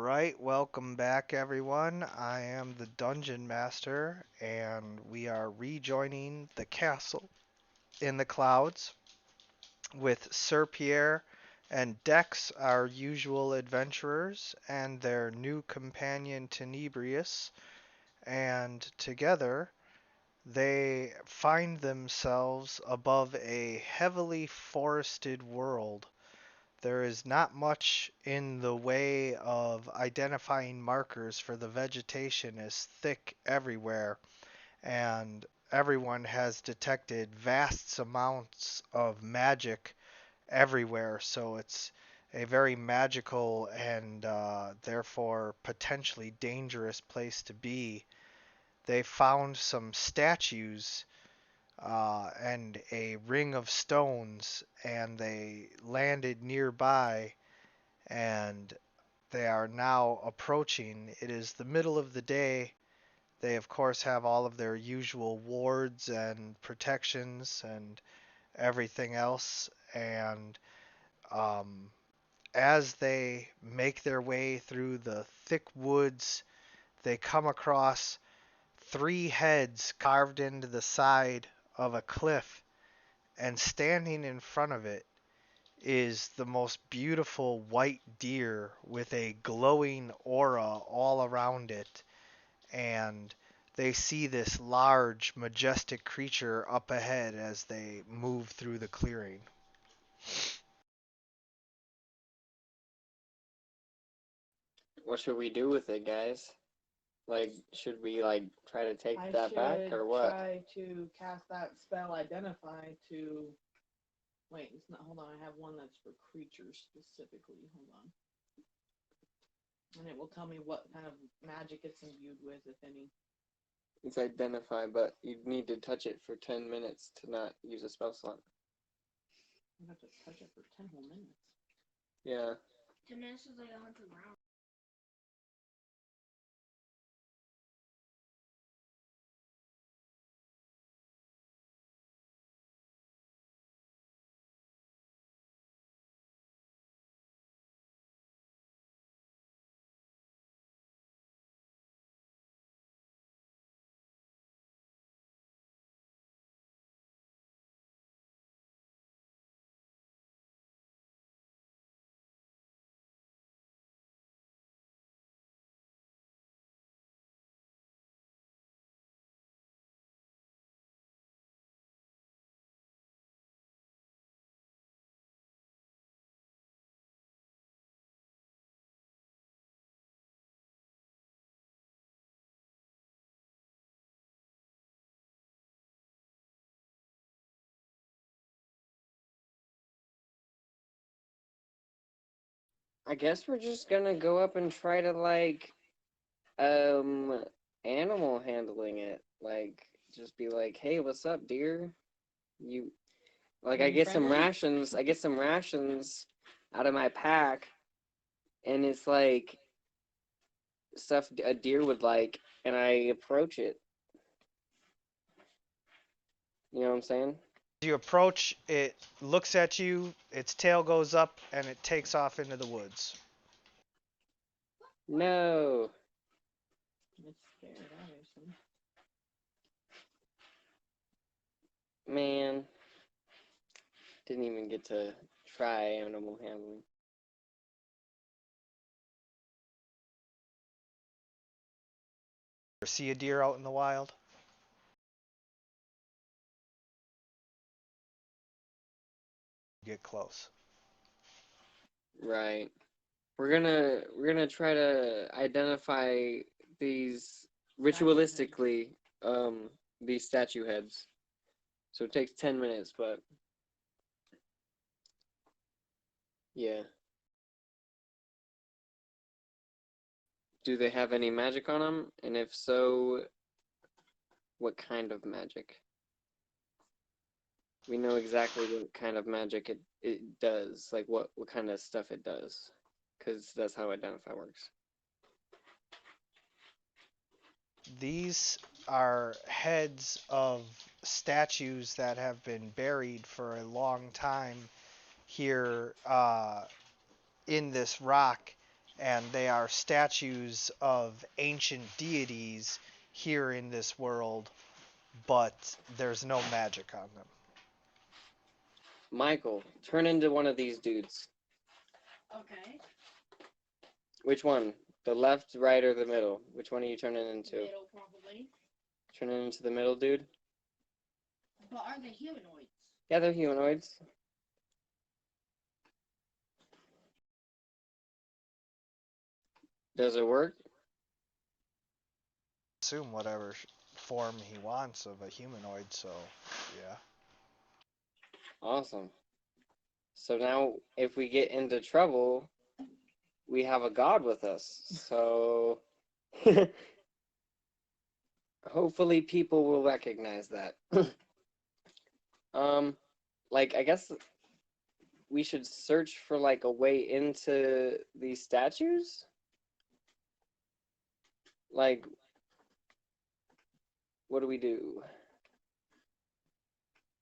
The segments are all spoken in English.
Alright, welcome back everyone. I am the Dungeon Master, and we are rejoining the castle in the clouds with Sir Pierre and Dex, our usual adventurers, and their new companion Tenebrius, and together they find themselves above a heavily forested world. There is not much in the way of identifying markers, for the vegetation is thick everywhere, and everyone has detected vast amounts of magic everywhere. So it's a very magical and therefore potentially dangerous place to be. They found some statues and a ring of stones, and they landed nearby, and they are now approaching. It is the middle of the day. They, of course, have all of their usual wards and protections and everything else. And um, as they make their way through the thick woods, they come across three heads carved into the side of a cliff, and standing in front of it is the most beautiful white deer with a glowing aura all around it. And they see this large, majestic creature up ahead as they move through the clearing. What should we do with it, guys? Like, should we try to take I that back should or what? try to cast that spell identify to. Wait, it's not. Hold on, I have one that's for creatures specifically. Hold on. And it will tell me what kind of magic it's imbued with, if any. It's identify, but you need to touch it for 10 minutes to not use a spell slot. I have to touch it for 10 whole minutes. Yeah. 10 minutes is like 100 rounds. I guess we're just gonna go up and try to, um, animal handling it. Just be like, hey, what's up, deer? You, I Being get some friendly? rations. I get some rations out of my pack, and it's like stuff a deer would like, and I approach it. You know what I'm saying? As you approach, it looks at you, its tail goes up, and it takes off into the woods. No. It's scared, obviously. Man, didn't even get to try animal handling. Or see a deer out in the wild? Get close. Right. We're gonna try to identify these ritualistically, these statue heads. So it takes 10 minutes, but yeah. Do they have any magic on them? And if so, what kind of magic? We know exactly what kind of magic it does, like what kind of stuff it does, because that's how identify works. These are heads of statues that have been buried for a long time here in this rock, and they are statues of ancient deities here in this world, but there's no magic on them. Michael, turn into one of these dudes. Okay. Which one? The left, right, or the middle? Which one are you turning into? Middle probably. Turning into the middle dude? But are they humanoids? Yeah, they're humanoids. Does it work? Assume whatever form he wants of a humanoid, so yeah. Awesome. So now, if we get into trouble, we have a god with us. So hopefully people will recognize that. Like I guess we should search for like a way into these statues. Like, what do we do?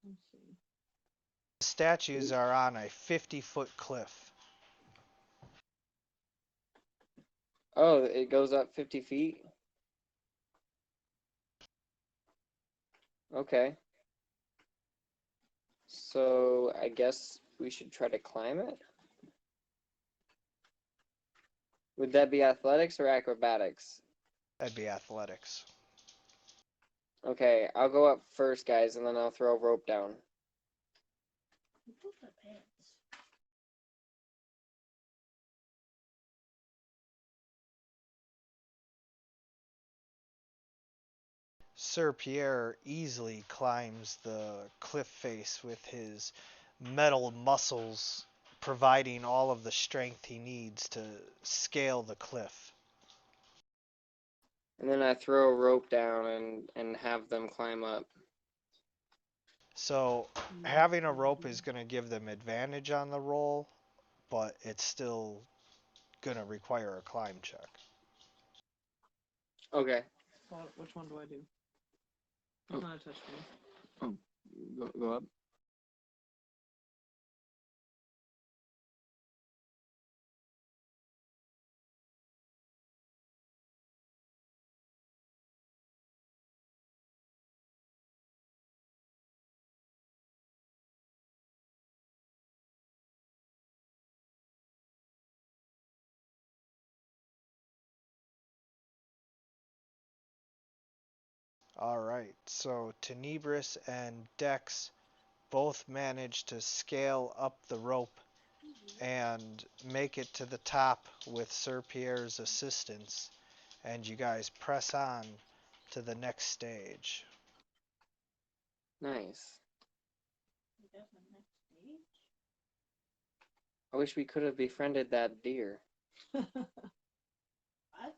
Let's see. The statues are on a 50-foot cliff. Oh, it goes up 50 feet? Okay. So I guess we should try to climb it? Would that be athletics or acrobatics? That'd be athletics. Okay, I'll go up first, guys, and then I'll throw a rope down. Who put their pants? Sir Pierre easily climbs the cliff face with his metal muscles, providing all of the strength he needs to scale the cliff. And then I throw a rope down and have them climb up. So having a rope is going to give them advantage on the roll, but it's still going to require a climb check. Okay. So which one do I do? Which one I touch me? Oh, go up. Alright, so Tenebris and Dex both manage to scale up the rope and make it to the top with Sir Pierre's assistance, and you guys press on to the next stage. Nice. That's the next stage. I wish we could have befriended that deer. I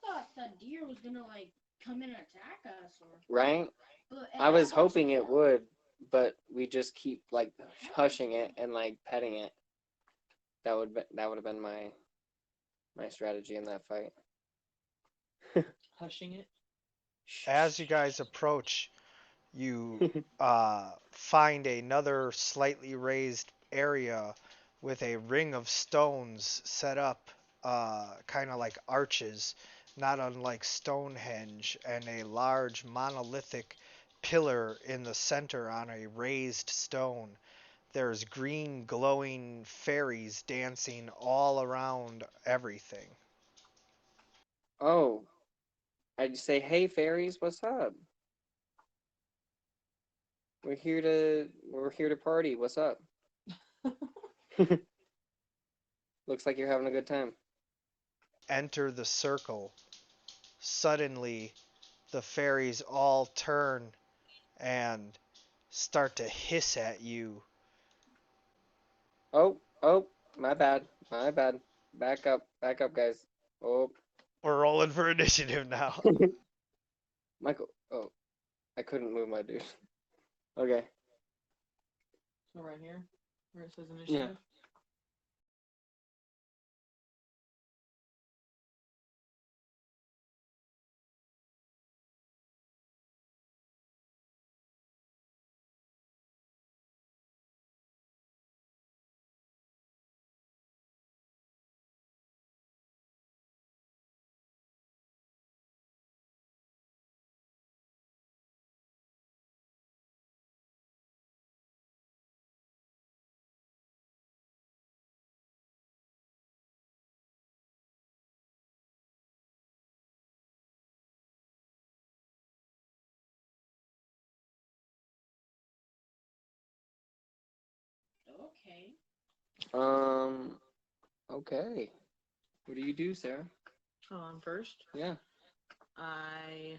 thought that deer was gonna like come and attack us, or. Right? But I was hoping it would, but we just keep like hushing it and like petting it. That would have been my strategy in that fight. Hushing it. As you guys approach, you find another slightly raised area with a ring of stones set up, kind of like arches, not unlike Stonehenge, and a large monolithic pillar in the center on a raised stone. There's green glowing fairies dancing all around everything. Oh, I'd say, hey fairies, what's up? We're here to party. What's up? Looks like you're having a good time. Enter the circle. Suddenly, the fairies all turn and start to hiss at you. Oh, my bad. Back up, guys. Oh, We're rolling for initiative now. Michael. Oh, I couldn't move my dude. Okay. So right here, where it says initiative. Okay. Okay. What do you do, Sarah? Oh, I'm first. Yeah. I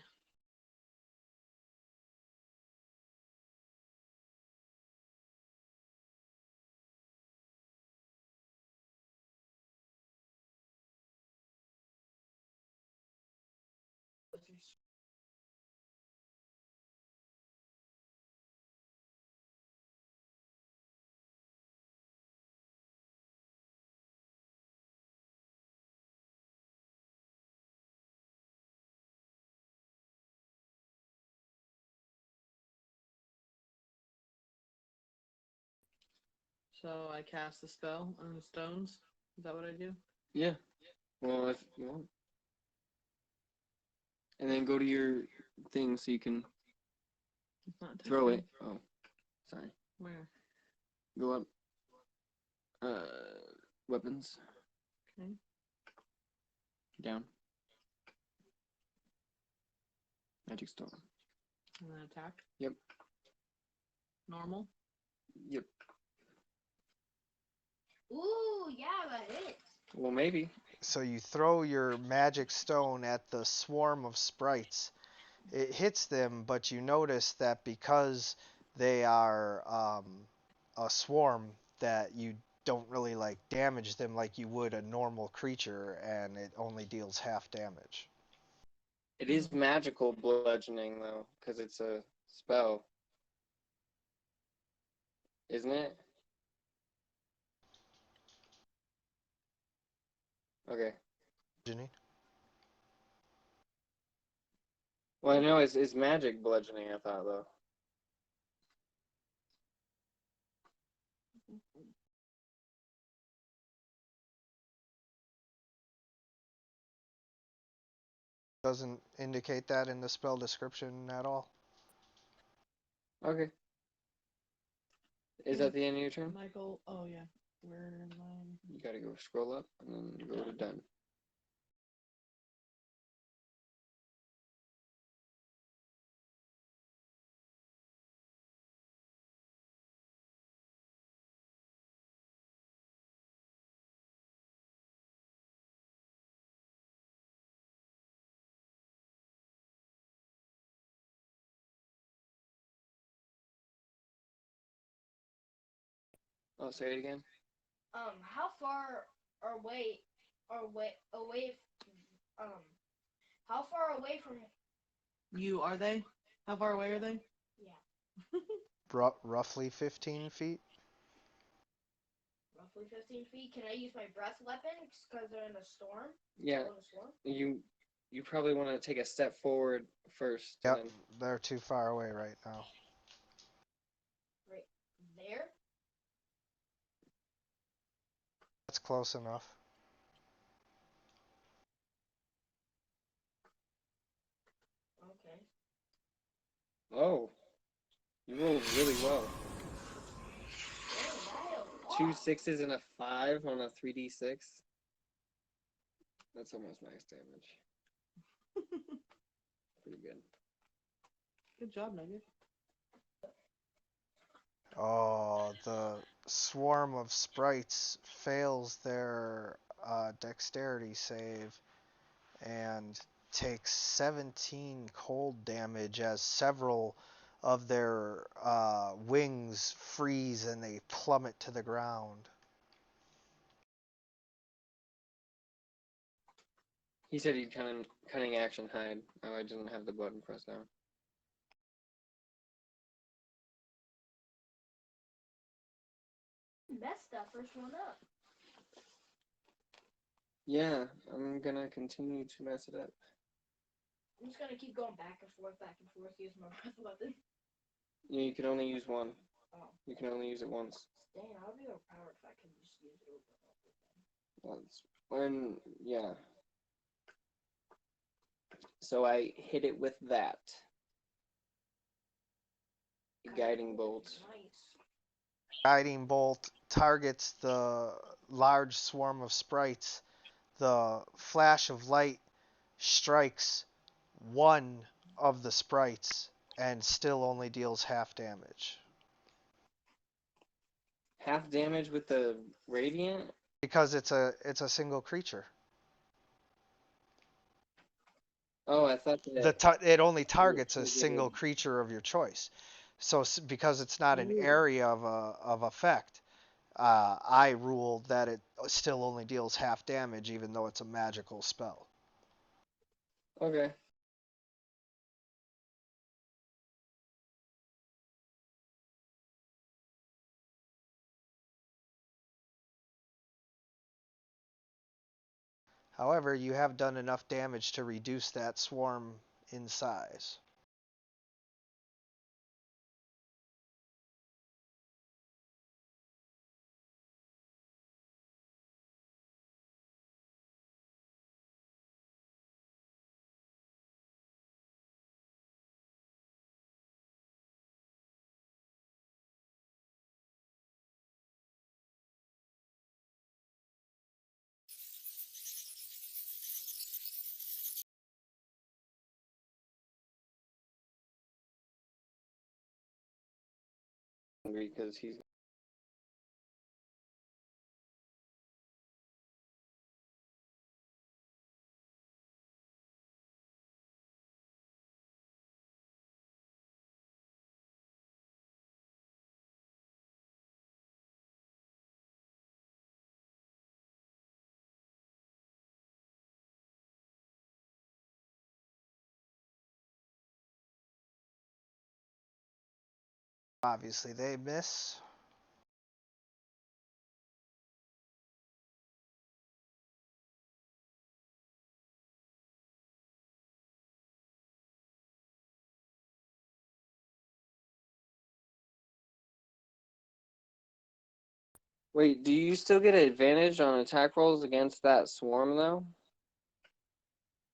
so I cast the spell on the stones. Is that what I do? Yeah. Well, if you want. And then go to your thing so you can It's not throw touching. it. Oh, sorry. Where? Go up. Weapons. Okay. Down. Magic stone. And then attack. Yep. Normal. Yep. Ooh, yeah, that hits. Well, maybe. So you throw your magic stone at the swarm of sprites. It hits them, but you notice that because they are a swarm, that you don't really like damage them like you would a normal creature, and it only deals half damage. It is magical bludgeoning though, because it's a spell, isn't it? Okay. Ginny? Well, I know it's magic bludgeoning. I thought though. Doesn't indicate that in the spell description at all. Okay. Is that the end of your turn? Michael. Oh yeah. Where am I? You gotta go scroll up and then go to done. Oh, say it again. How far away, how far away from? You are they? How far away are they? Yeah, Roughly 15 feet. roughly 15 feet. Can I use my breath weapon because they're in a storm? Yeah. In a storm? You probably want to take a step forward first. Yep, And then, they're too far away right now. Right there. That's close enough. Okay. oh, you rolled really well. Damn, 2 6s and a 5 on a 3d6. That's almost max damage. Pretty good. Good job, Nugget. Oh, the swarm of sprites fails their dexterity save and takes 17 cold damage as several of their wings freeze and they plummet to the ground. He said he'd cunning action hide. Oh, I didn't have the button pressed down. messed that first one up. Yeah, I'm gonna continue to mess it up. I'm just gonna keep going back and forth, using my breath weapon. You can only use one. Oh. You can only use it once. Dang, I would be overpowered if I could just use it Once. When yeah. So I hit it with that. Guiding bolt. Nice. Guiding bolt targets the large swarm of sprites. The flash of light strikes one of the sprites and still only deals half damage. half damage with the radiant? Because it's a single creature. Oh, I thought that It only it targets a single targeted. creature of your choice. So because it's not an Ooh. area of effect, I ruled that it still only deals half damage, even though it's a magical spell. Okay. However, you have done enough damage to reduce that swarm in size. Because he's Obviously, they miss. Wait, do you still get advantage on attack rolls against that swarm though?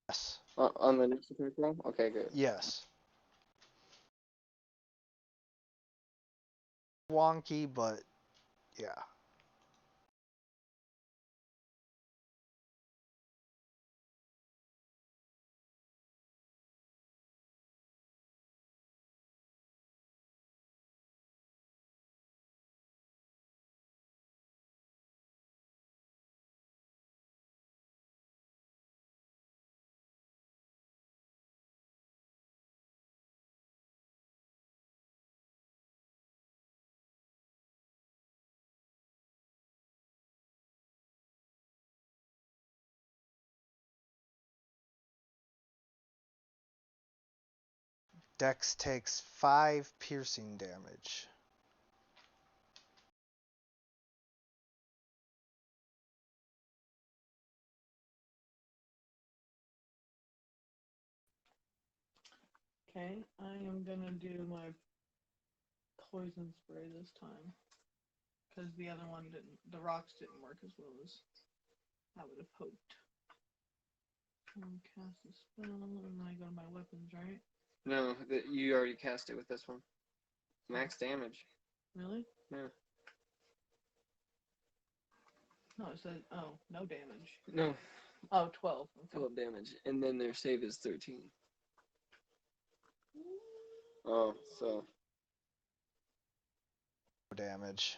Yes. On the next attack roll? Okay, good. Yes. Wonky, but yeah. Dex takes 5 piercing damage. Okay, I am gonna do my poison spray this time. Because the other one didn't, the rocks didn't work as well as I would have hoped. Cast a spell, and then I go to my weapons, right? No, you already cast it with this one. Max damage. Really? Yeah. No, it said, oh, no damage. No, Oh, 12. Okay. 12 damage. And then their save is 13. Oh, so. Damage.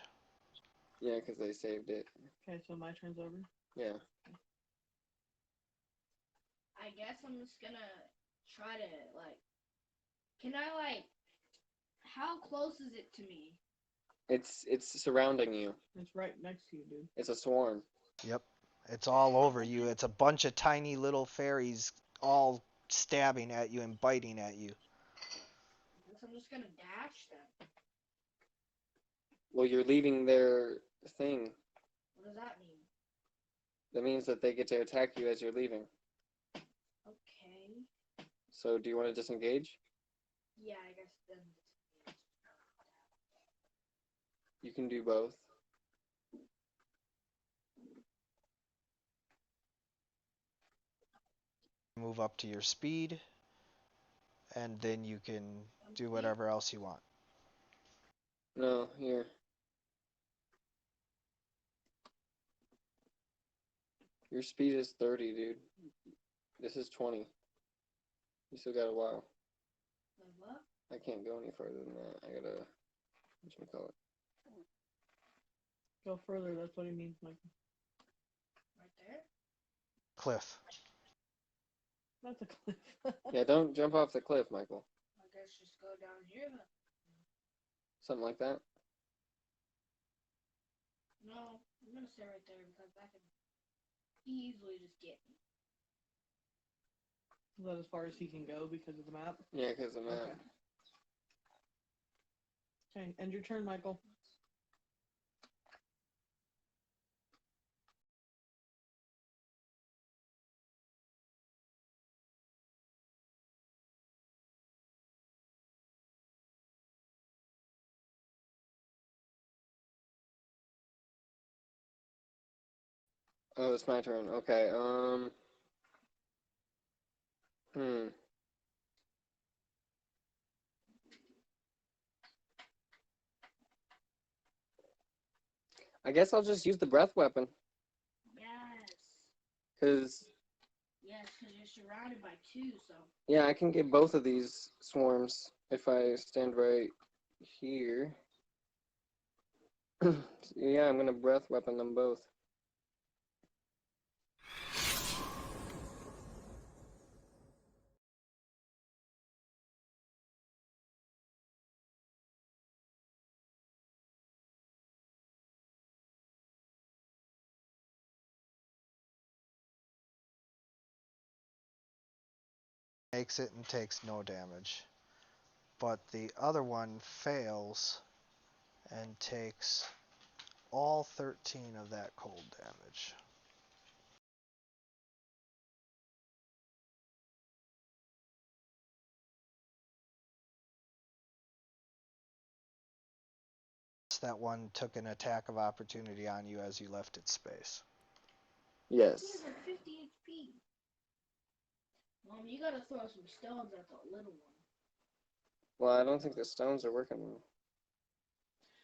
Yeah, because they saved it. Okay, so my turn's over. Yeah. I guess I'm just gonna try to like. Can I like? How close is it to me? It's surrounding you. It's right next to you, dude. It's a swarm. Yep. It's all over you. It's a bunch of tiny little fairies all stabbing at you and biting at you. I guess I'm just gonna dash them. Well, you're leaving their thing. What does that mean? That means that they get to attack you as you're leaving. Okay. So, do you want to disengage? Yeah, I guess then. You can do both. Move up to your speed, and then you can do whatever else you want. No, here. Your speed is 30, dude. This is 20. You still got a while. Like what? I can't go any further than that. I gotta, whatchamacallit. Go further. That's what he means, Michael. Right there. Cliff. That's a cliff. Yeah, don't jump off the cliff, Michael. I guess just go down here then. Something like that. No, I'm gonna stay right there because that can easily just get me. Is that as far as he can go because of the map? Yeah, because of that. Okay. Okay, end your turn, Michael. Oh, it's my turn. Okay. Hmm. I guess I'll just use the breath weapon. Yes. Cause Yes, because you're surrounded by two, so. yeah, I can get both of these swarms if I stand right here. Yeah, I'm gonna breath weapon them both. Makes it and takes no damage. But the other one fails and takes all 13 of that cold damage. That one took an attack of opportunity on you as you left its space. Yes. He's at 50 HP. You gotta throw some stones at the little one. Well, I don't think the stones are working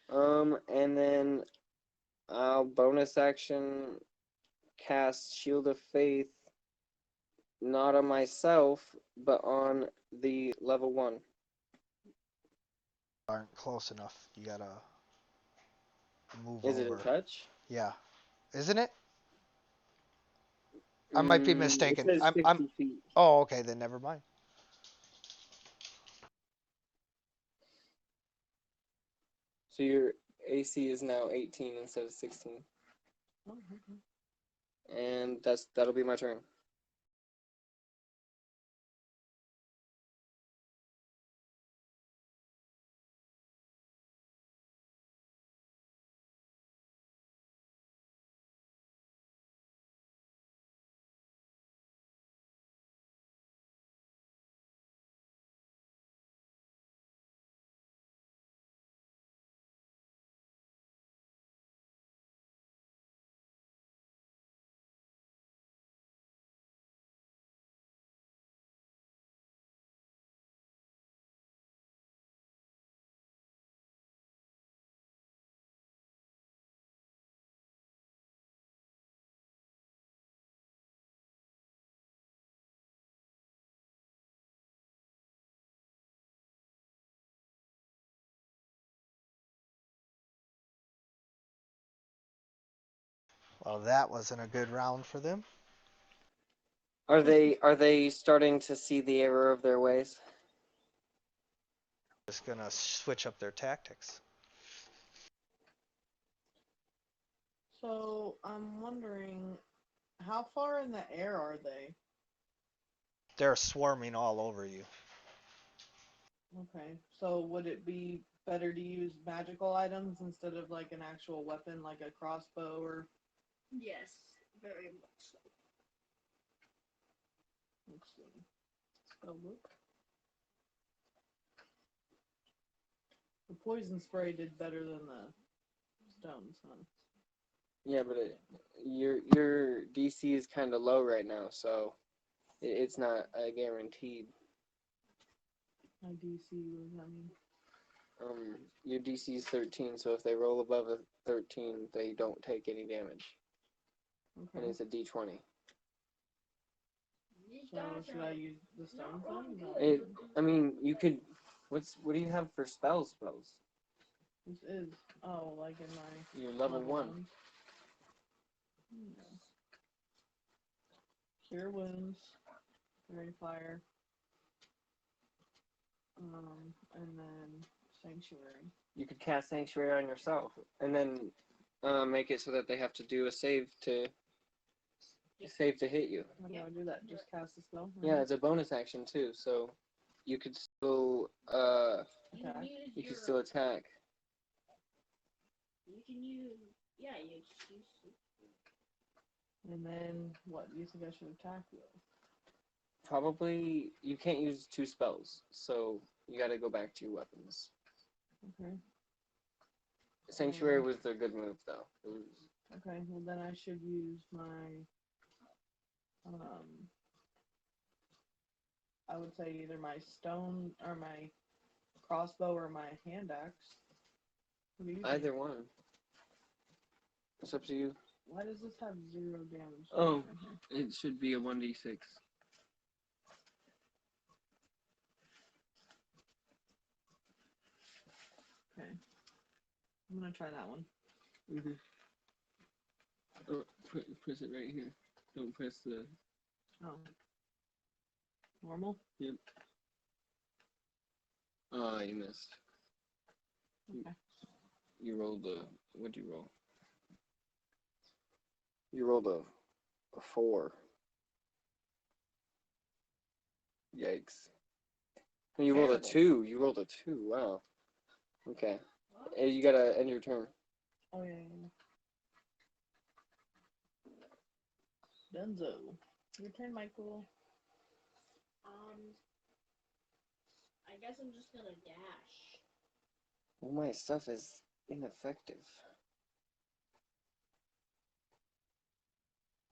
well. And then I'll bonus action cast Shield of Faith, not on myself, but on the level 1. Aren't close enough. You gotta move Is over. it a touch? Yeah. Isn't it? I might be mistaken. It says 50 feet. Oh, okay, then never mind. So your AC is now 18 instead of 16. Oh, okay. And that'll be my turn. Well, that wasn't a good round for them. Are they starting to see the error of their ways? Just gonna switch up their tactics. So I'm wondering, how far in the air are they? They're swarming all over you. Okay, so would it be better to use magical items instead of like an actual weapon, like a crossbow or? Yes, very much so. Let's see. Spell book. The poison spray did better than the stones, huh? Yeah, but your DC is kind of low right now, so it's not guaranteed. My DC was, I mean, Your DC is 13, so if they roll above a 13, they don't take any damage, and okay. it's a D20. These So guys should are I use the stone not thing? rolling good. I mean, you could. What do you have for spells? This is like in my You're level 1. ones. Hmm. Cure wounds, Fairy Fire, and then Sanctuary. You could cast Sanctuary on yourself, and then make it so that they have to do a save to hit you. How do I do that? Just cast the spell? Yeah, it's a bonus action too, so you could still You can Okay. use you could your- still attack. You can use. Yeah, you just use. And then what do you think I should attack with? Probably you can't use 2 spells, so you got to go back to your weapons. Okay. Sanctuary was the good move though. It was, Okay. Well, then I should use my I would say either my stone or my crossbow or my hand axe. What do you think? either one. It's up to you. Why does this have 0 damage? Oh. right here? It should be a 1d6. Okay. I'm gonna try that one. Mm-hmm. Oh, press it right here. Don't press the. Oh. Normal? Yep. Oh, you missed. Okay. You rolled a. What'd you roll? You rolled a 4. Yikes. You rolled a Terrible. 2. You rolled a 2. Wow. Okay. You gotta end your turn. Oh yeah. Dunzo. Your turn, Michael. I guess I'm just gonna dash. Well, my stuff is ineffective.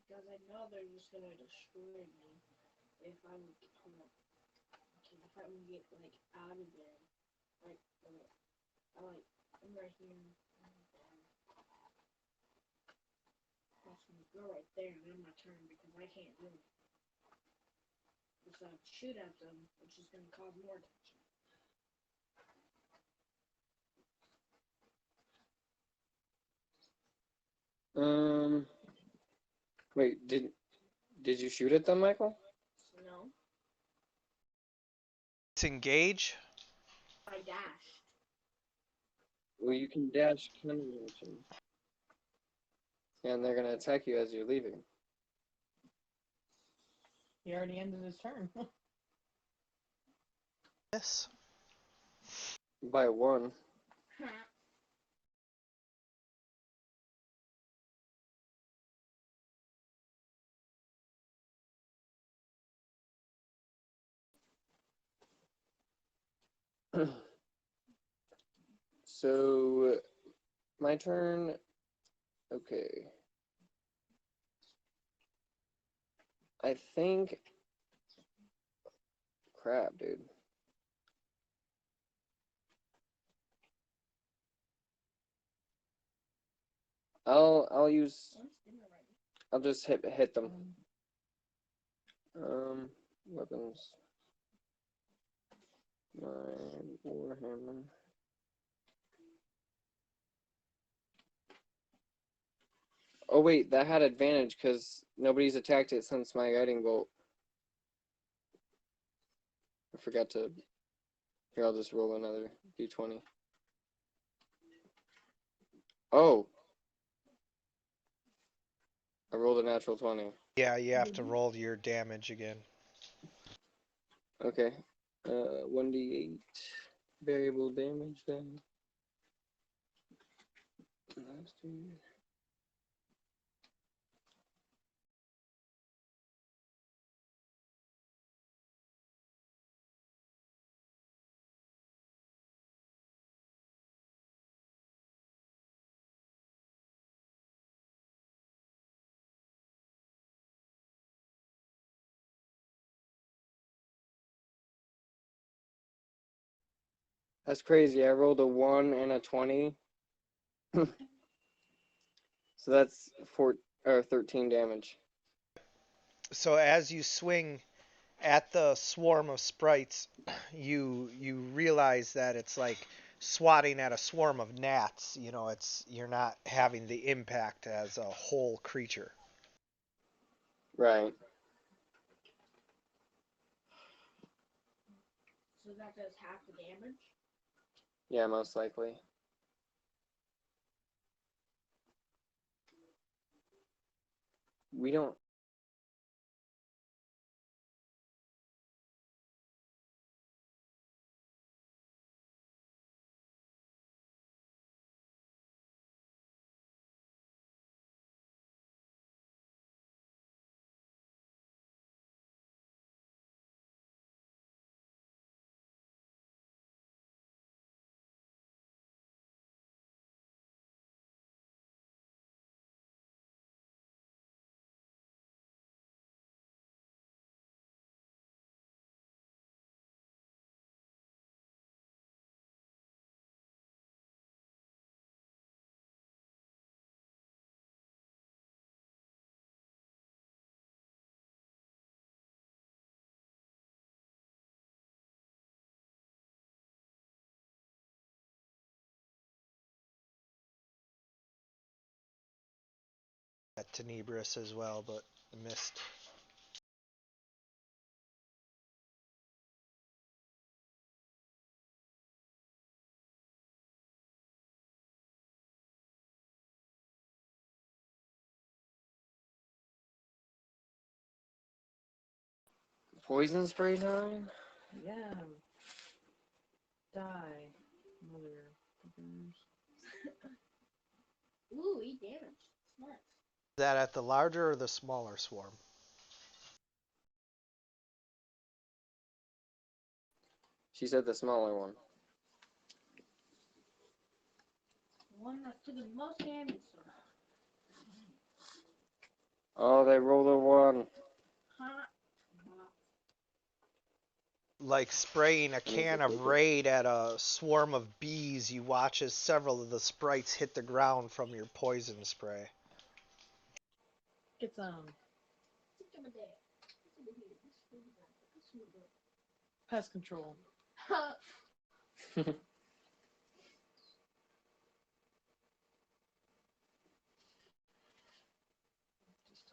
Because I know they're just gonna destroy me if I'm get like out of there. I'm right here. That's gonna go right there and then my turn because I can't do it. So I shoot at them, which is gonna cause more tension. Wait, did you shoot at them, Michael? No, Disengage. I dashed. Well, you can dash counter-action. And they're gonna attack you as you're leaving. He already ended his turn. Yes. By 1. So, my turn. Okay. I think. Crap, dude. I'll use. I'll just hit them. Weapons. My warhammer. Oh wait, that had advantage because nobody's attacked it since my guiding bolt. I forgot to. Here, I'll just roll another d20. Oh! I rolled a natural 20. Yeah, you have to roll your damage again. Okay. 1d8 variable damage then. Last two. That's crazy. I rolled a 1 and a 20. So that's 13 damage. So as you swing at the swarm of sprites, you realize that it's like swatting at a swarm of gnats, you know, you're not having the impact as a whole creature. Right. So that does half the damage. Yeah, most likely. We don't. At Tenebris as well, but missed. Poison spray time? Yeah. Die. Mother. fuckers. Ooh, 8 damage. Nuts. Is that at the larger or the smaller swarm? She said the smaller one. The one that took the most damage. Oh, they rolled a 1. Huh? Like spraying a can of Raid at a swarm of bees, you watch as several of the sprites hit the ground from your poison spray. Get some pest control. Just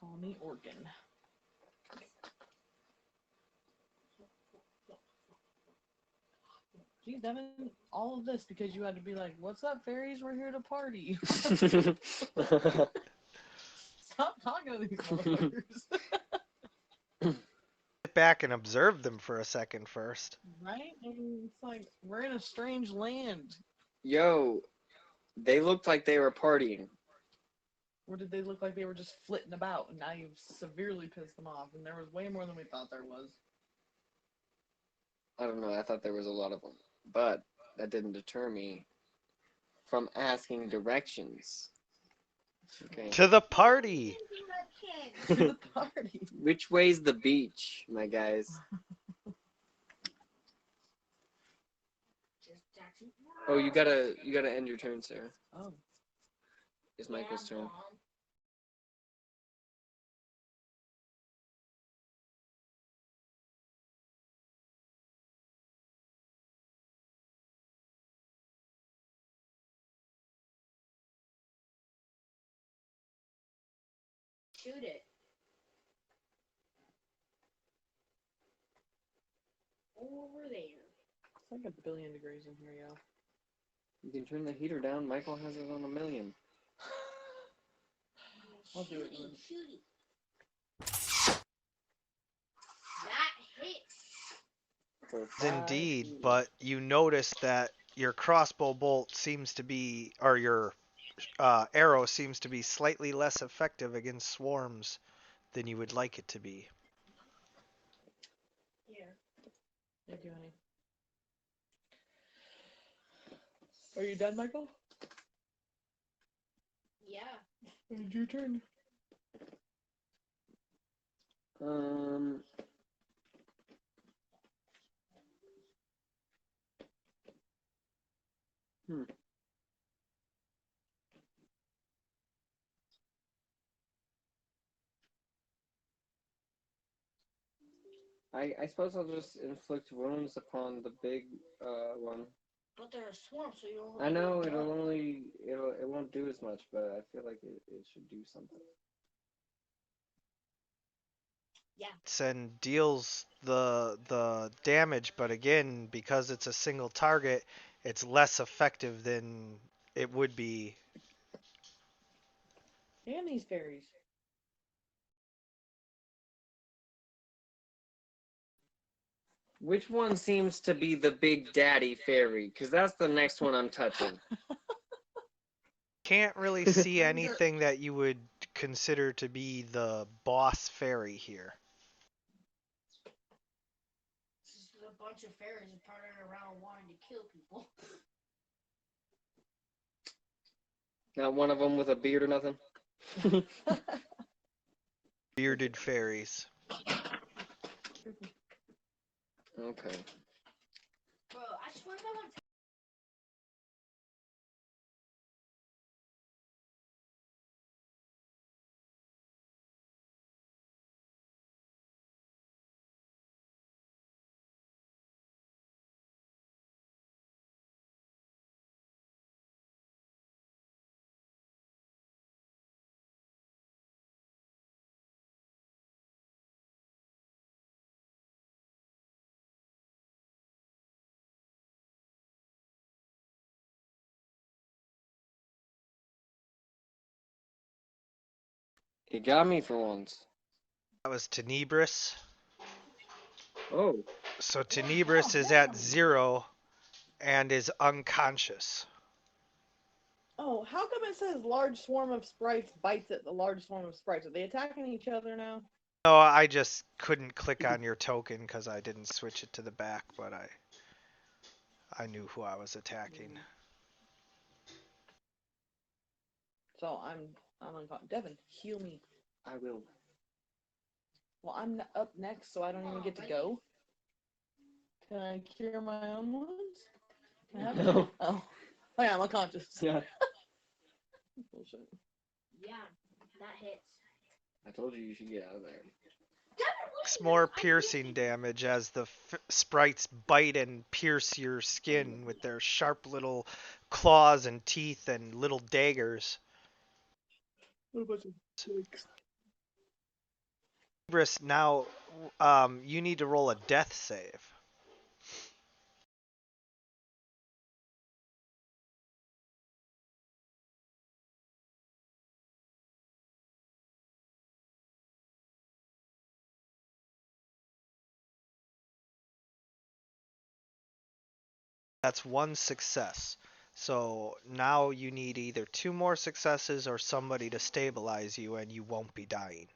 call me Organ. Geez, Devin, all of this because you had to be like, "What's up, fairies? We're here to party." Stop talking to these motherfuckers. Sit back and observe them for a second first. Right? And it's like we're in a strange land. Yo, they looked like they were partying. Or did they look like they were just flitting about and now you've severely pissed them off? And there was way more than we thought there was. I don't know, I thought there was a lot of them. But that didn't deter me from asking directions. Okay. To the party! To the party. Which way's the beach, my guys? Oh, you gotta end your turn, Sarah. Oh. It's Michael's turn. Shoot it. Over there. It's like a billion degrees in here, yo. You can turn the heater down. Michael has it on 1,000,000. I'll do it. Shooty, shooty. That hits. For 5 Indeed, heat. but you notice that your crossbow bolt seems to be, or your arrow seems to be slightly less effective against swarms than you would like it to be. Here. Thank you, honey. Are you done, Michael? Yeah. It's your turn. I suppose I'll just inflict wounds upon the big one. But they're a swamp, so you don't. I know it won't do as much, but I feel like it should do something. And deals the damage, but again, because it's a single target, it's less effective than it would be. Damn these fairies. Which one seems to be the big daddy fairy? Because that's the next one I'm touching. Can't really see anything that you would consider to be the boss fairy here. It's just a bunch of fairies partying around wanting to kill people. Not one of them with a beard or nothing. Bearded fairies. Okay. Bro, I swear that one. He got me for once. That was Tenebris. Oh. So Tenebris is at 0 and is unconscious. Oh, how come it says large swarm of sprites bites at the large swarm of sprites? Are they attacking each other now? No, I just couldn't click on your token because I didn't switch it to the back, but I knew who I was attacking. So I'm unconscious. Devin, heal me. I will. Well, I'm up next, so I don't even get to go. Can I cure my own wounds? Can I have No. it? Oh, yeah, I'm unconscious. Yeah. Bullshit. Yeah, that hits. I told you should get out of there. It's more piercing damage as the sprites bite and pierce your skin with their sharp little claws and teeth and little daggers. What a bunch of dicks. Tenebris, now you need to roll a death save. That's one success. So now you need either 2 more successes or somebody to stabilize you and you won't be dying.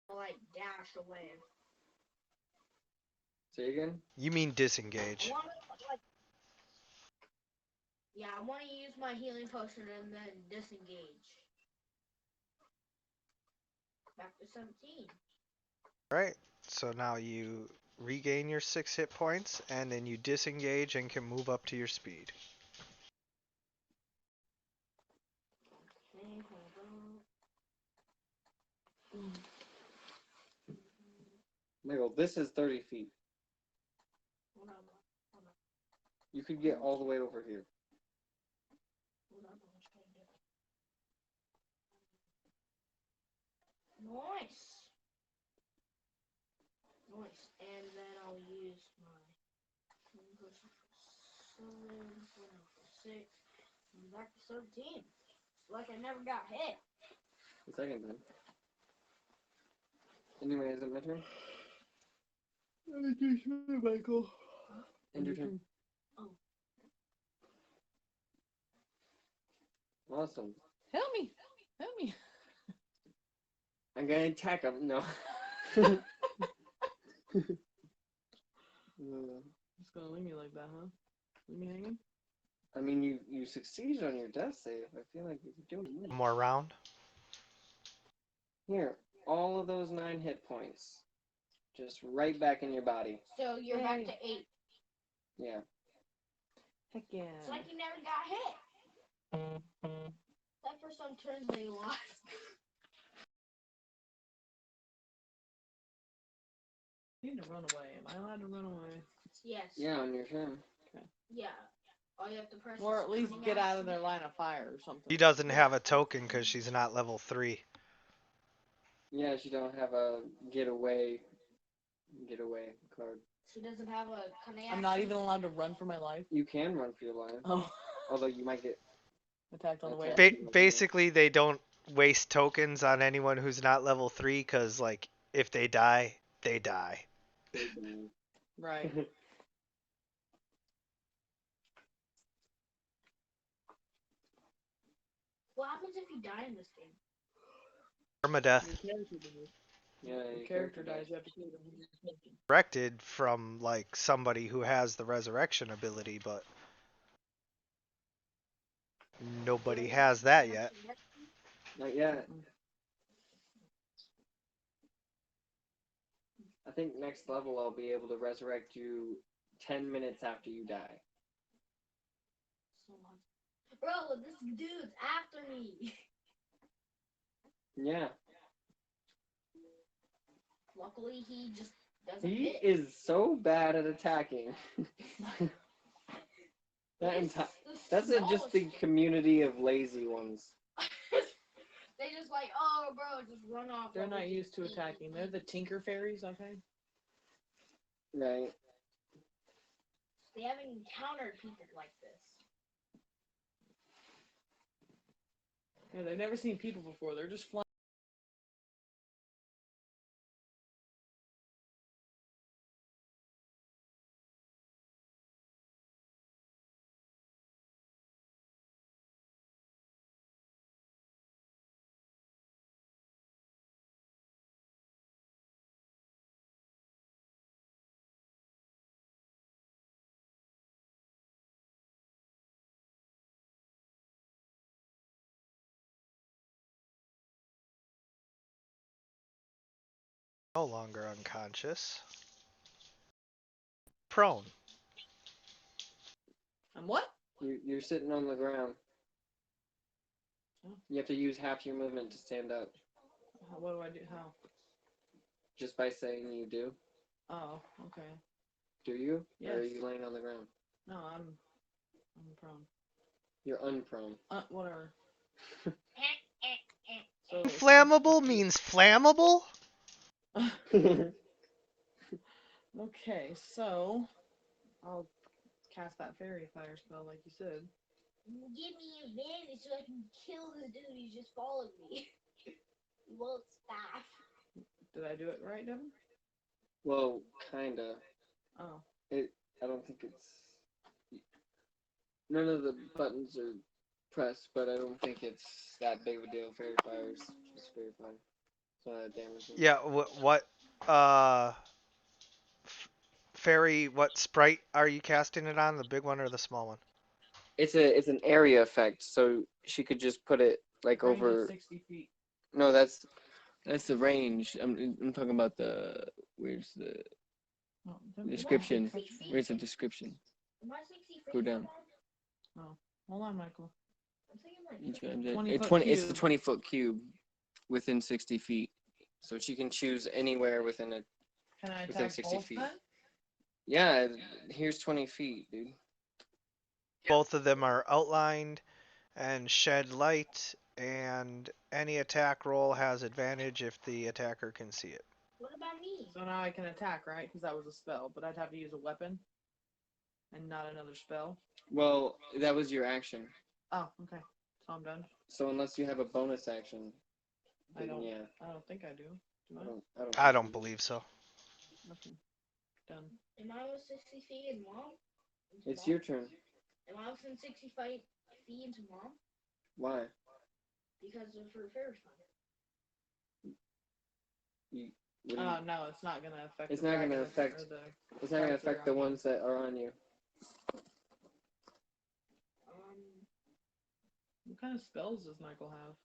Like dash away. Say again? You mean disengage. I want to use my healing potion and then disengage. Back to 17. Right. So now you regain your 6 hit points and then you disengage and can move up to your speed. Okay, hold on. Michael, this is 30 feet. Hold on. You could get all the way over here. Hold on. Nice. Nice. And then I'll use my healing potion for 6. I'm back to 17. It's like I never got hit. The second time. Anyway, is it my turn? Michael. End your turn. Oh. Awesome. Help me. Help me. I'm gonna attack him. No. Just gonna leave me like that, huh? Leave me hanging? I mean, you succeeded on your death save. I feel like you're doing One good. more round. Here, all of those 9 hit points. just right back in your body. So you're back Yay. to 8. Yeah. Heck yeah. It's like you never got hit. Except for some turns they lost. I need to run away. Am I allowed to run away? Yes. Yeah, on your turn. Yeah. All you have to press Or is at least coming get out of action. their line of fire or something. She doesn't have a token because she's not level 3. Yeah, she don't have a getaway card. She doesn't have a coming I'm not even allowed to run for my life. You can run for your life, Oh, although you might get. attacked on the way. Attacked. Basically, they don't waste tokens on anyone who's not level 3 because, like, if they die, they die. Right. What happens if you die in this game? Permadeath. Your character dies. Yeah, Your character dies. You have to kill them. Corrected from, like, somebody who has the resurrection ability, but nobody has that yet. Not yet. I think next level I'll be able to resurrect you 10 minutes after you die. Bro, this dude's after me. Yeah. Luckily, he just doesn't He hit. is so bad at attacking. It's the That's just the smallest- community of lazy ones. They just like, oh, bro, just run off. They're over not the used to feet. attacking. They're the Tinker Fairies, I think. Right. They haven't encountered people like this. Yeah, they've never seen people before. They're just flying. No longer unconscious. Prone. I'm what? You're sitting on the ground. Oh. You have to use half your movement to stand up. What do I do? How? Just by saying you do. Oh, okay. Do you? Or are Yes. you laying on the ground? No, I'm prone. You're unprone. Whatever. Eh, So Inflammable means flammable? Okay, so I'll cast that fairy fire spell like you said. Give me advantage so I can kill the dude who just followed me. Well, staff. Did I do it right, Devin? Well, kinda. Oh. I don't think it's. None of the buttons are pressed, but I don't think it's that big of a deal. Fairy Fire's just Fairy Fire. It's not that damaging. Yeah, what, fairy, what sprite are you casting it on? The big one or the small one? It's an area effect, so she could just put it like Range of over. 60 feet. No, that's the range. I'm talking about the where's the Oh, don't do description? that. Where's the description? Am I 60 Go feet down. above? Hold on, Michael. I'm thinking like Each 50. object. 20 It's foot It's the cube. 20-foot cube within 60 feet, so she can choose anywhere within it. Can I Within attack 60 both feet. then? Yeah, here's 20 feet, dude. Both of them are outlined and shed light, and any attack roll has advantage if the attacker can see it. What about me? So now I can attack, right? Because that was a spell, but I'd have to use a weapon and not another spell. Well, that was your action. Oh, okay. So I'm done. So unless you have a bonus action, I then don't. yeah. I don't think I do. Do I? I don't believe so. Okay. Done. Am I with 60 feet and mom? It's your turn. Am I within 60 feet into mom? Why? Because of her fairy fire. What do you- Oh no, it's not gonna affect. It's the not gonna dragon affect- or the- It's not gonna Cards are affect the on you. ones that are on you. What kind of spells does Michael have?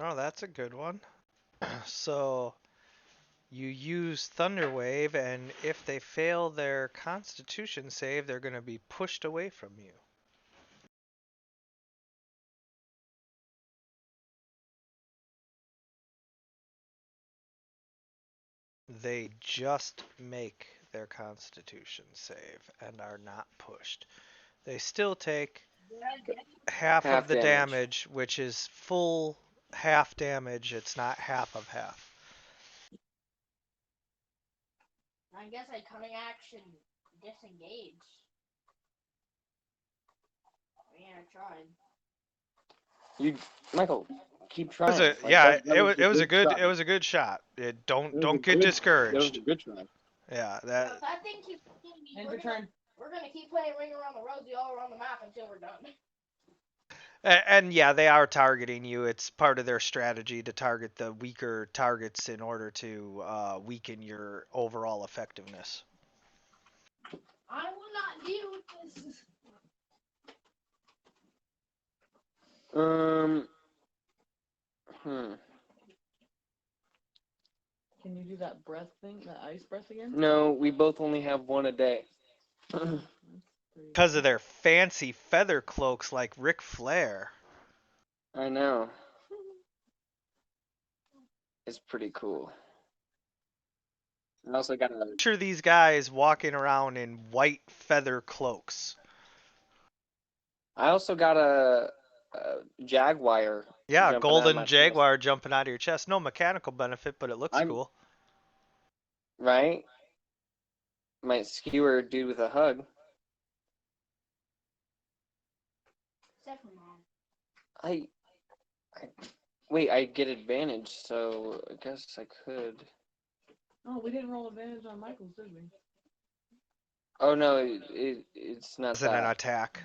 Oh, that's a good one. So you use Thunder Wave, and if they fail their Constitution save, they're going to be pushed away from you. They just make their Constitution save and are not pushed. They still take half of Half the damage. damage, which is full half damage. It's not half of half. I guess I cunning action disengage. Yeah, I tried. You, Michael, keep It was trying. a, Like, yeah, that was it was a good try. it was a good shot. That was Don't a get good- discouraged. That was a good try. Yeah, If that that thing keeps hitting me, End we're your gonna, turn. we're gonna keep playing Ring Around the Rosie all around the map until we're done. and yeah, they are targeting you. It's part of their strategy to target the weaker targets in order to weaken your overall effectiveness. I will not deal with this. Hmm. Can you do that breath thing, that ice breath again? No, we both only have one a day. Because of their fancy feather cloaks like Ric Flair. I know. It's pretty cool. I also got a. Picture these guys walking around in white feather cloaks. I also got a jaguar. Yeah, jumping out of my golden chest. jaguar jumping out of your chest. No mechanical benefit, but it looks I'm- cool. Right? Might skewer a dude with a hug. Except for Mom. I wait. I get advantage, so I guess I could. Oh, we didn't roll advantage on Michael's, did we? Oh no, it's not Wasn't an that. attack.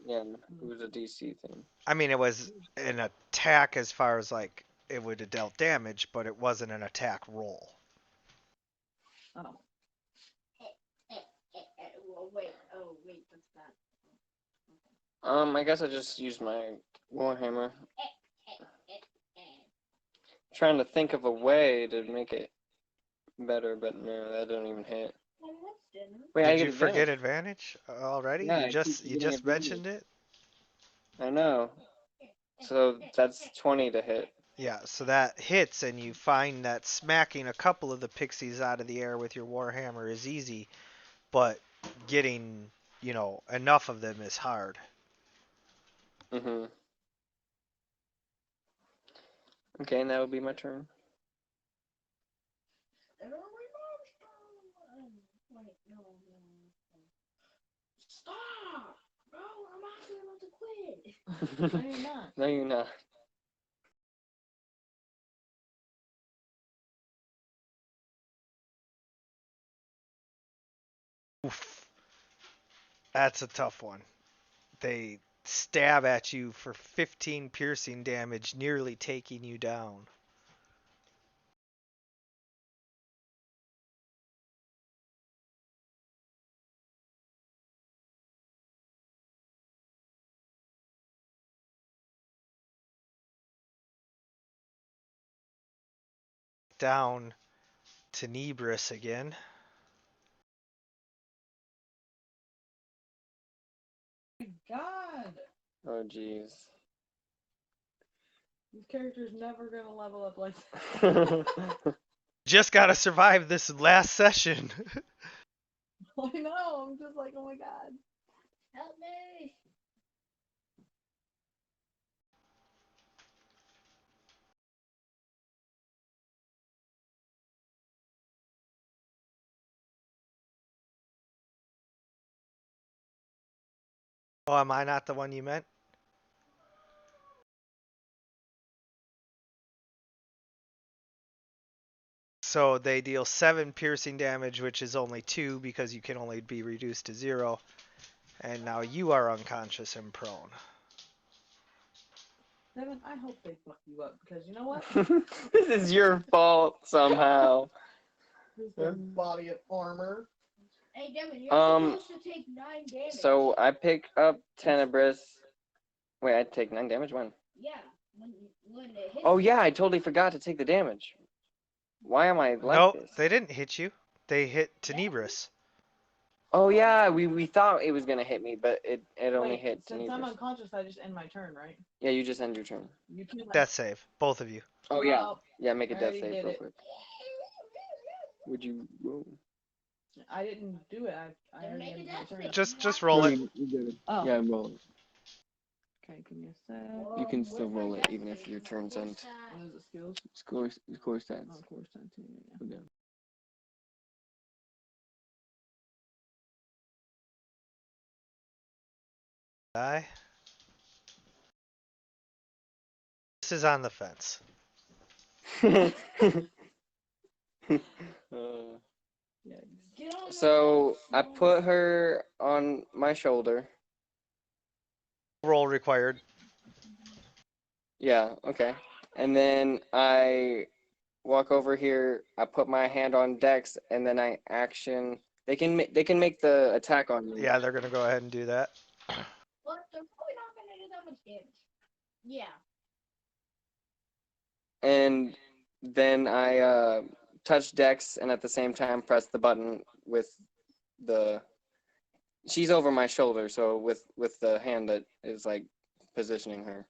Yeah, it was a DC thing. I mean, it was an attack as far as like it would have dealt damage, but it wasn't an attack roll. Oh. Well, wait. Oh, wait. That's that. I guess I just used my warhammer. Trying to think of a way to make it better, but no, that don't even hit. Well, that's dinner. Wait, I Did get you forget advantage. advantage already? Yeah, you I just keep you forgetting just advantage. mentioned it. I know. So that's 20 to hit. Yeah, so that hits, and you find that smacking a couple of the pixies out of the air with your warhammer is easy, but getting enough of them is hard. Mhm. Okay, and that would be my turn. Wait, no. Stop! Bro, I'm actually about to quit. No, you're not. No, you're not. Oof. That's a tough one. They stab at you for 15 piercing damage, nearly taking you down. Down to Nebris again. God! Oh, jeez. These characters never gonna level up like that. Just gotta survive this last session. I know, I'm just like, oh my god. Help me! Oh, am I not the one you meant? So they deal 7 piercing damage, which is only 2 because you can only be reduced to 0. And now you are unconscious and prone. Devin, I hope they fuck you up because you know what? This is your fault somehow. This is body of armor. Hey, Devin, you're Um, supposed to take 9 damage. So I pick up Tenebris. Wait, I take 9 damage when? Yeah, when it hits Oh me, yeah, I totally forgot to take the damage. Why am I like No, this? they didn't hit you. They hit Tenebris. Oh yeah, we thought it was gonna hit me, but it only Wait, hit since I'm Tenebris. unconscious, I just end my turn, right? Yeah, you just end your turn. You can like, Death save, both of you. Oh yeah, well, yeah, make a I death already save did real it. quick. Would you roll? I didn't do it. I Then already make a ended my death turn. save. Just roll it. You did it. Oh. Yeah, roll it. Okay, give me a sec. You can still roll it even if your turn's end. What is it? Skills? Score stats. Oh, course 10 too. Yeah. Okay. Die. This is on the fence. Yeah. Get on the So I fence. put her on my shoulder. Roll required. Yeah, okay. And then I walk over here. I put my hand on Dex, and then I action. They can make the attack on me. Yeah, they're gonna go ahead and do that. But they're probably not gonna do that much damage. Yeah. And then I touch Dex, and at the same time press the button with the. She's over my shoulder, so with the hand that is like positioning her.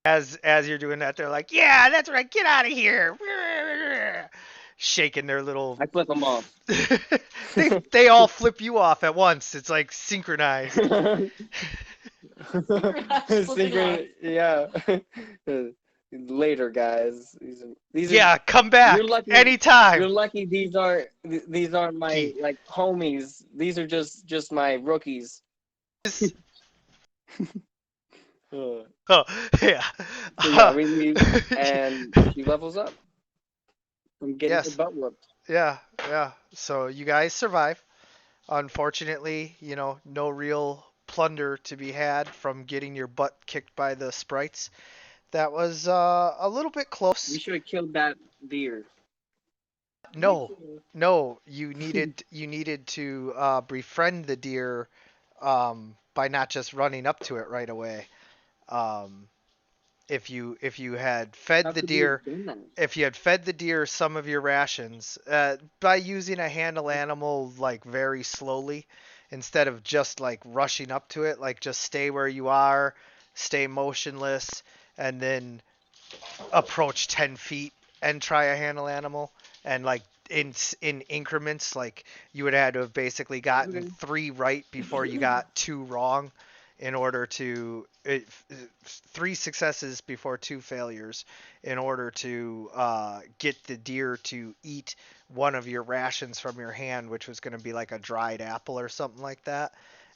As you're doing that, they're like, "Yeah, that's right. Get out of here!" Shaking their little. I flip them off. they all flip you off at once. It's like synchronized. Synchron, yeah. Later, guys. These are Yeah, come back you're lucky. anytime. You're lucky. These aren't my like homies. These are just my rookies. So Oh, yeah. yeah, we leave, and she levels up from getting her Yes. butt whooped. Yeah. So you guys survive. Unfortunately, no real plunder to be had from getting your butt kicked by the sprites. That was a little bit We close. should have killed that deer. No, you needed to befriend the deer by not just running up to it right away. Um, if you had fed How the could we have deer done that? if you had fed the deer some of your rations by using a handle animal like very slowly instead of just like rushing up to it, like just stay where you are, stay motionless, and then approach 10 feet and try a handle animal, and like in increments, like you would have had to have basically gotten Okay. 3 right before you got 2 wrong in order to 3 successes before 2 failures in order to get the deer to eat one of your rations from your hand, which was going to be like a dried apple or something like that.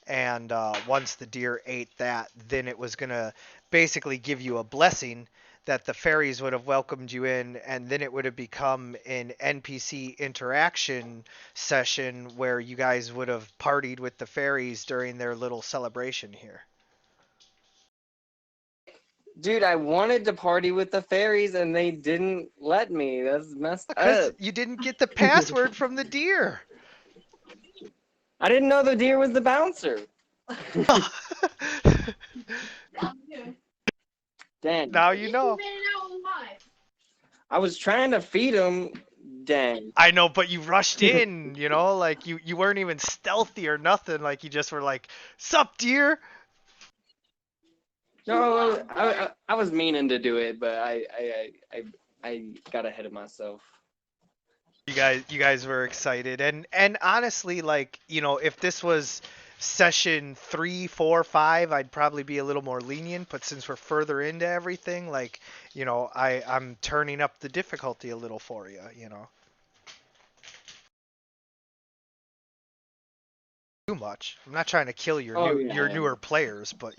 And once the deer ate that, then it was going to basically give you a blessing that the fairies would have welcomed you in, and then it would have become an NPC interaction session where you guys would have partied with the fairies during their little celebration here. Dude, I wanted to party with the fairies and they didn't let me. That's messed Because up. you didn't get the password from the deer. I didn't know the deer was the bouncer. Dang. Now you know. Made it out alive. I was trying to feed him. Dang. I know, but you rushed in, like you weren't even stealthy or nothing. Like you just were like, "Sup, deer?" No, I was meaning to do it, but I got ahead of myself. You guys were excited, and honestly, like if this was session 3, 4, 5, I'd probably be a little more lenient. But since we're further into everything, like I'm turning up the difficulty a little for you. Too much. I'm not trying to kill your Oh, your yeah. newer players, but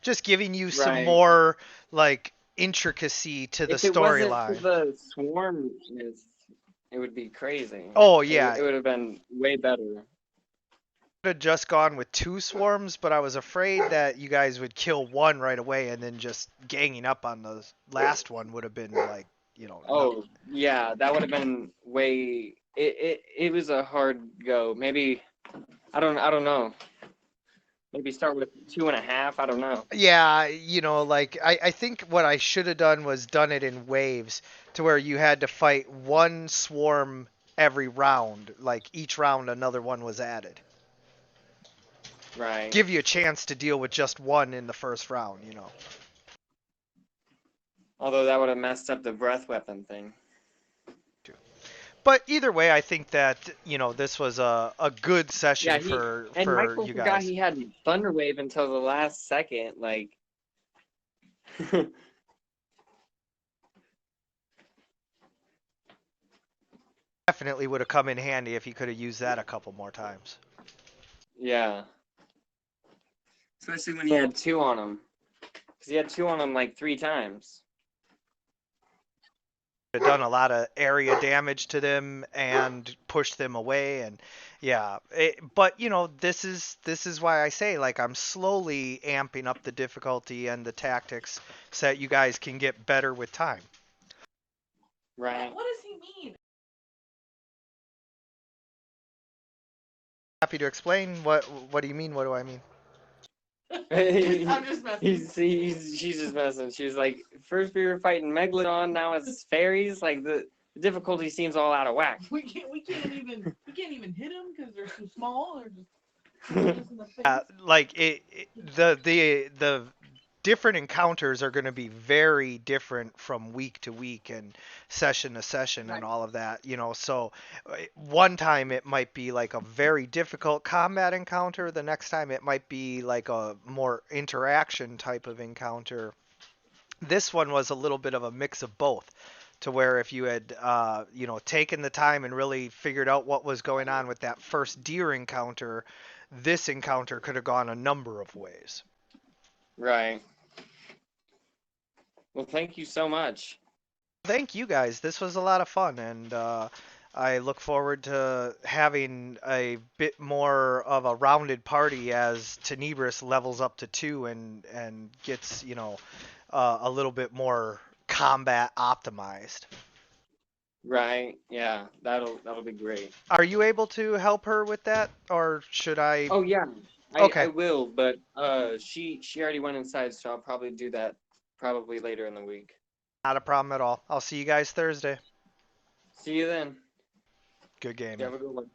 just giving you some Right. more like intricacy to the If it wasn't for storyline. the swarm, it would be crazy. Oh yeah, It would have been way better. could have just gone with 2 swarms, but I was afraid that you guys would kill one right away, and then just ganging up on the last one would have been like, Oh, yeah, that would have been way. It was a hard go. Maybe I don't know. Maybe start with 2.5. I don't know. Yeah, like I think what I should have done was done it in waves to where you had to fight one swarm every round. Like each round another one was added. Right. Give you a chance to deal with just one in the first round. Although that would have messed up the breath weapon thing. But either way, I think that, this was a good Yeah, session he and for Michael you forgot guys. he had Thunder Wave until the last second. Like, Definitely would have come in handy if he could have used that a couple more times. yeah. Especially when he had two on him. Because he had two on him like 3 times. Have done a lot of area damage to them and pushed them away, and yeah, but this is why I say, like, I'm slowly amping up the difficulty and the tactics so that you guys can get better with time. Right. What does he mean? Happy to explain. What do you mean? What do I mean? I'm just messing. She's just messing. She's like, first we were fighting Megalodon, now it's fairies. Like the difficulty seems all out of whack. We can't even hit them because they're too small. They're just hitting us in the face. Like the different encounters are going to be very different from week to week and session to session Right. and all of that. So one time it might be like a very difficult combat encounter, the next time it might be like a more interaction type of encounter. This one was a little bit of a mix of both, to where if you had taken the time and really figured out what was going on with that first deer encounter, this encounter could have gone a number of ways. Right. Well, thank you so much. Thank you guys. This was a lot of fun, and I look forward to having a bit more of a rounded party as Tenebris levels up to 2 and gets a little bit more combat optimized. Right. Yeah. That'll be great. Are you able to help her with that, or should I? Oh yeah. I Okay. will, but she already went inside, so I'll probably do that probably later in the week. Not a problem at all. I'll see you guys Thursday. See you then. Good game. You have a good one.